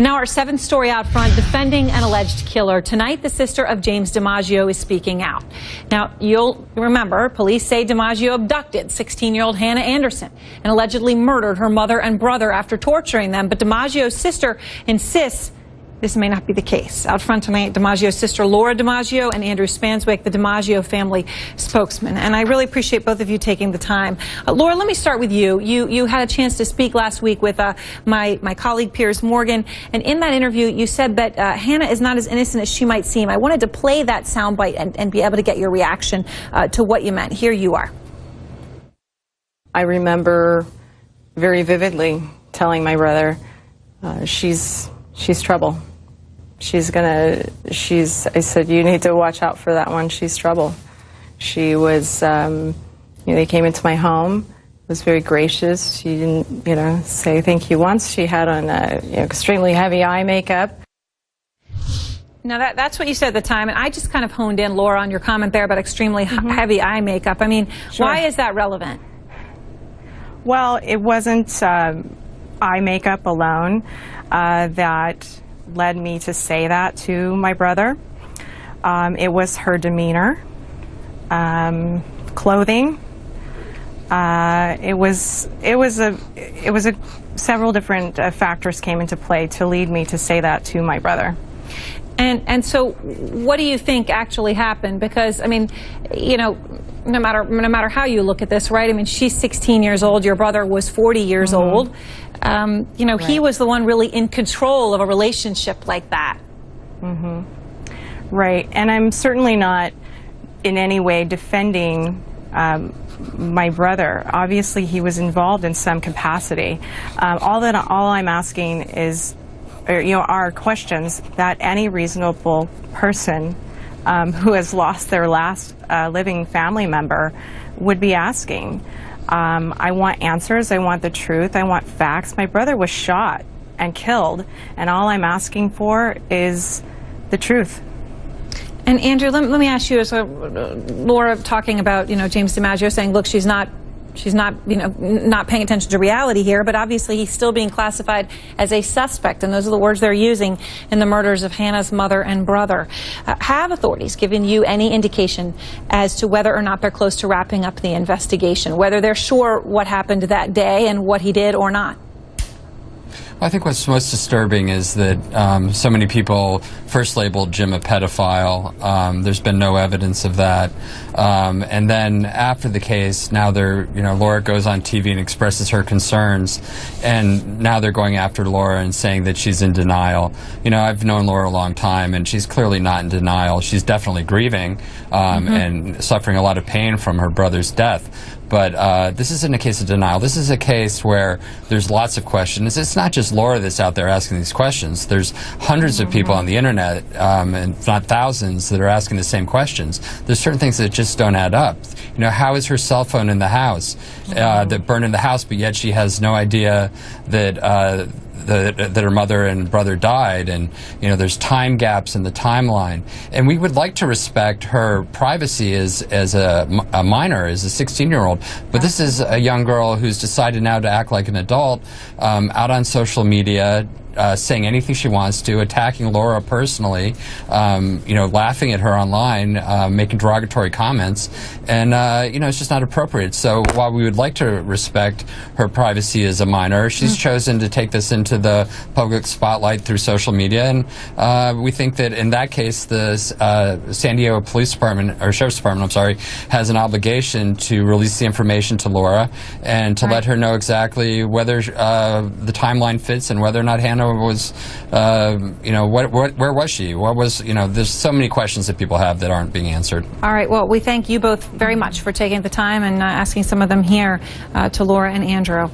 And now our seventh story out front, defending an alleged killer. Tonight, the sister of James DiMaggio is speaking out. Now, you'll remember, police say DiMaggio abducted 16-year-old Hannah Anderson and allegedly murdered her mother and brother after torturing them. But DiMaggio's sister insists this may not be the case. Out front tonight, DiMaggio's sister Laura DiMaggio and Andrew Spanswick, the DiMaggio family spokesman. And I really appreciate both of you taking the time. Laura, let me start with you. You had a chance to speak last week with my colleague Piers Morgan, and in that interview you said that Hannah is not as innocent as she might seem. I wanted to play that soundbite and be able to get your reaction to what you meant. Here you are. I remember very vividly telling my brother, she's trouble. I said, you need to watch out for that one. She's trouble. She was, they came into my home, was very gracious. She didn't, say thank you once. She had on, extremely heavy eye makeup. Now, that's what you said at the time, and I just kind of honed in, Laura, on your comment there about extremely heavy eye makeup. I mean, Sure. Why is that relevant? Well, it wasn't eye makeup alone that led me to say that to my brother. It was her demeanor, clothing. It was several different factors came into play to lead me to say that to my brother. And so, what do you think actually happened? Because I mean, no matter how you look at this, right? I mean, she's 16 years old. Your brother was 40 years old. Right. He was the one really in control of a relationship like that. Right, and I'm certainly not in any way defending my brother. Obviously, he was involved in some capacity. All I'm asking is, are questions that any reasonable person who has lost their last living family member would be asking. I want answers. I want the truth. I want facts. My brother was shot and killed, and all I'm asking for is the truth. And Andrew, let me ask you, so Laura talking about, James DiMaggio saying, look, she's not, not paying attention to reality here, but obviously he's still being classified as a suspect, and those are the words they're using in the murders of Hannah's mother and brother. Have authorities given you any indication as to whether or not they're close to wrapping up the investigation, whether they're sure what happened that day and what he did or not? I think what's most disturbing is that so many people first labeled Jim a pedophile. There's been no evidence of that. And then after the case, now Laura goes on TV and expresses her concerns, and now they're going after Laura and saying that she's in denial. I've known Laura a long time, and she's clearly not in denial. She's definitely grieving and suffering a lot of pain from her brother's death. But this isn't a case of denial. This is a case where there's lots of questions. It's not just Laura that's out there asking these questions. There's hundreds of people on the internet, and if not thousands, that are asking the same questions. There's certain things that just don't add up. How is her cell phone in the house that burned in the house, but yet she has no idea that that her mother and brother died, and there's time gaps in the timeline, and we would like to respect her privacy as a minor, as a 16-year-old, but this is a young girl who's decided now to act like an adult, out on social media, saying anything she wants to, attacking Laura personally, laughing at her online, making derogatory comments, and it's just not appropriate. So while we would like to respect her privacy as a minor, she's chosen to take this into the public spotlight through social media, and we think that in that case, the San Diego Police Department, or Sheriff's Department, I'm sorry, has an obligation to release the information to Laura and to let her know exactly whether the timeline fits and whether or not Hannah was, where was she? What was, there's so many questions that people have that aren't being answered. All right, well, we thank you both very much for taking the time and asking some of them here to Laura and Andrew.